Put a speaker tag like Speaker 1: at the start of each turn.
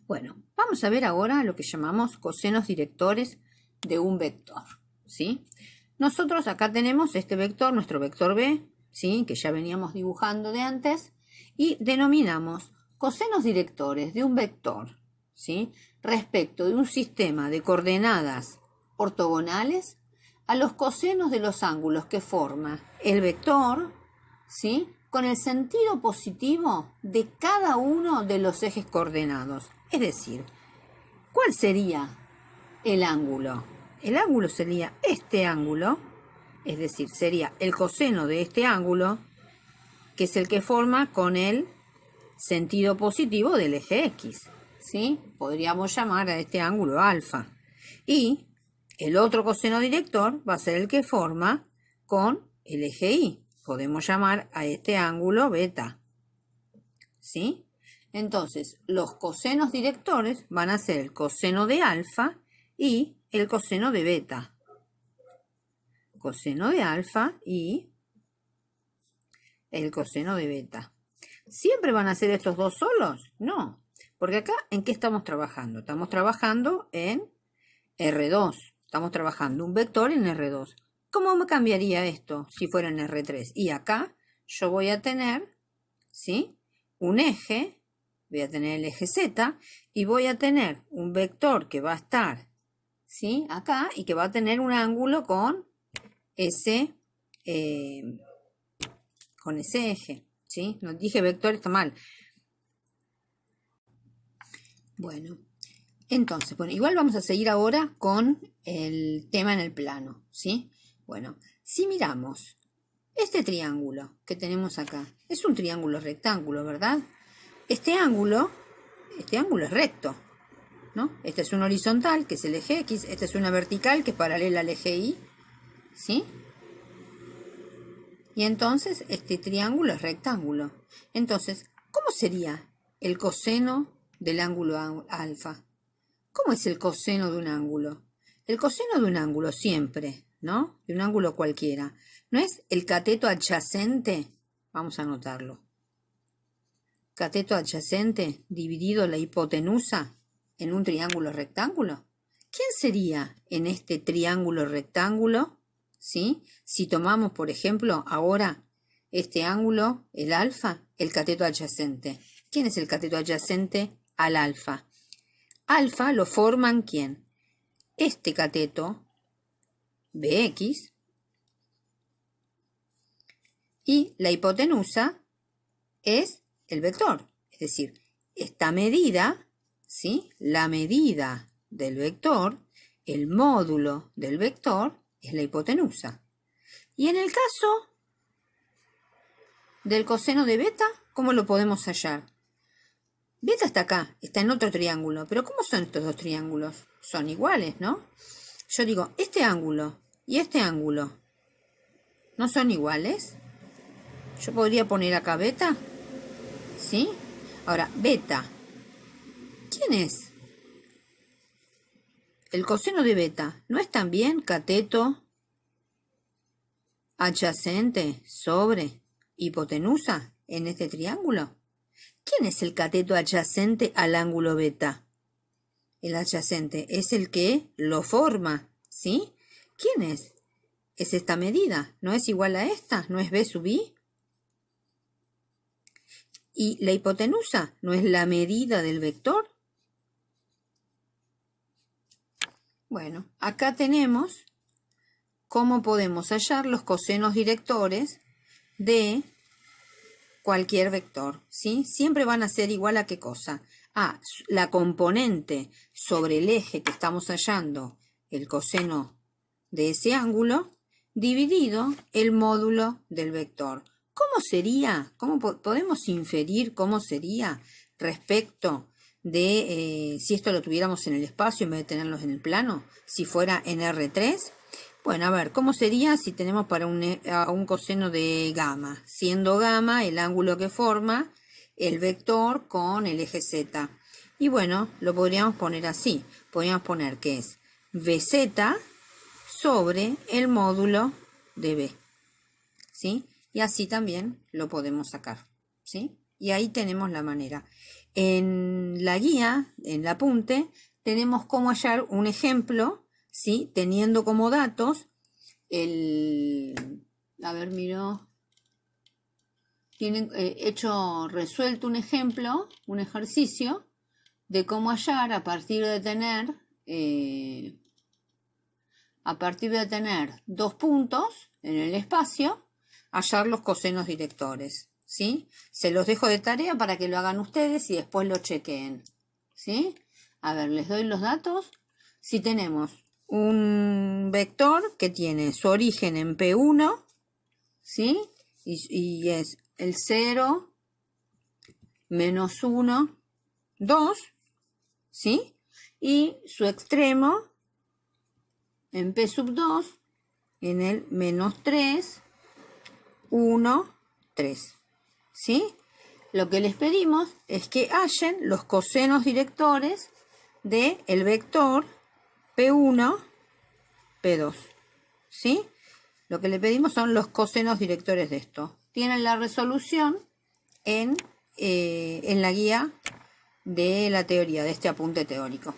Speaker 1: Bueno, vamos a ver ahora lo que llamamos cosenos directores de un vector, ¿sí? Nosotros acá tenemos este vector, nuestro vector B, ¿sí? Que ya veníamos dibujando de antes, y denominamos cosenos directores de un vector, ¿sí? Respecto de un sistema de coordenadas ortogonales a los cosenos de los ángulos que forma el vector, ¿sí? Con el sentido positivo de cada uno de los ejes coordenados. Es decir, ¿cuál sería el ángulo? El ángulo sería este ángulo, es decir, sería el coseno de este ángulo, que es el que forma con el sentido positivo del eje X, ¿sí? Podríamos llamar a este ángulo alfa. Y el otro coseno director va a ser el que forma con el eje Y. Podemos llamar a este ángulo beta, ¿sí? Entonces, los cosenos directores van a ser el coseno de alfa y el coseno de beta. Coseno de alfa y el coseno de beta. ¿Siempre van a ser estos dos solos? No, porque acá, ¿en qué estamos trabajando? Estamos trabajando en R2. Estamos trabajando un vector en R2. ¿Cómo me cambiaría esto si fuera en R3? Y acá yo voy a tener, ¿sí?, un eje, voy a tener el eje Z, y voy a tener un vector que va a estar, ¿sí?, acá, y que va a tener un ángulo con ese eje, ¿sí? No dije vector, está mal. Bueno, entonces, igual vamos a seguir ahora con el tema en el plano, ¿sí? Bueno, si miramos este triángulo que tenemos acá, es un triángulo rectángulo, ¿verdad? Este ángulo es recto, ¿no? Este es un horizontal, que es el eje X, esta es una vertical, que es paralela al eje Y, ¿sí? Y entonces este triángulo es rectángulo. Entonces, ¿cómo sería el coseno del ángulo alfa? ¿Cómo es el coseno de un ángulo? El coseno de un ángulo siempre, ¿no? De un ángulo cualquiera. ¿No es el cateto adyacente? Vamos a anotarlo. Cateto adyacente dividido la hipotenusa en un triángulo rectángulo. ¿Quién sería en este triángulo rectángulo? ¿Sí? Si tomamos, por ejemplo, ahora este ángulo, el alfa, el cateto adyacente. ¿Quién es el cateto adyacente al alfa? Alfa lo forman ¿quién? Este cateto, BX, y la hipotenusa es el vector. Es decir, esta medida, ¿sí?, la medida del vector, el módulo del vector, es la hipotenusa. Y en el caso del coseno de beta, ¿cómo lo podemos hallar? Beta está acá, está en otro triángulo, pero ¿cómo son estos dos triángulos? Son iguales, ¿no? Yo digo, este ángulo y este ángulo, ¿no son iguales? Yo podría poner acá beta, ¿sí? Ahora, beta, ¿quién es? El coseno de beta, ¿no es también cateto adyacente sobre hipotenusa en este triángulo? ¿Quién es el cateto adyacente al ángulo beta? El adyacente es el que lo forma, ¿sí? ¿Quién es? Es esta medida, ¿no es igual a esta? ¿No es B sub I? ¿Y la hipotenusa no es la medida del vector? Bueno, acá tenemos cómo podemos hallar los cosenos directores de cualquier vector, ¿sí? Siempre van a ser igual a ¿qué cosa? A la componente sobre el eje que estamos hallando, el coseno de ese ángulo, dividido el módulo del vector. ¿Cómo sería? ¿Cómo podemos inferir cómo sería respecto de si esto lo tuviéramos en el espacio en vez de tenerlos en el plano? Si fuera en R3. Bueno, a ver, ¿cómo sería si tenemos para un coseno de gamma? Siendo gamma el ángulo que forma el vector con el eje Z. Y bueno, lo podríamos poner así. Podríamos poner que es Vz sobre el módulo de B, ¿sí? Y así también lo podemos sacar, ¿sí? Y ahí tenemos la manera. En la guía, en el apunte, tenemos cómo hallar un ejemplo, ¿sí? Teniendo como datos a ver, miro, tienen resuelto un ejemplo, un ejercicio de cómo hallar a partir de tener 2 puntos en el espacio, hallar los cosenos directores, ¿sí? Se los dejo de tarea para que lo hagan ustedes y después lo chequeen, ¿sí? A ver, les doy los datos. Si tenemos un vector que tiene su origen en P1, ¿sí? Y es el 0, menos 1, 2, ¿sí? Y su extremo en P sub 2, en el menos 3, 1, 3, ¿sí? Lo que les pedimos es que hallen los cosenos directores del vector P1, P2, ¿sí? Lo que le pedimos son los cosenos directores de esto. Tienen la resolución en la guía de la teoría, de este apunte teórico.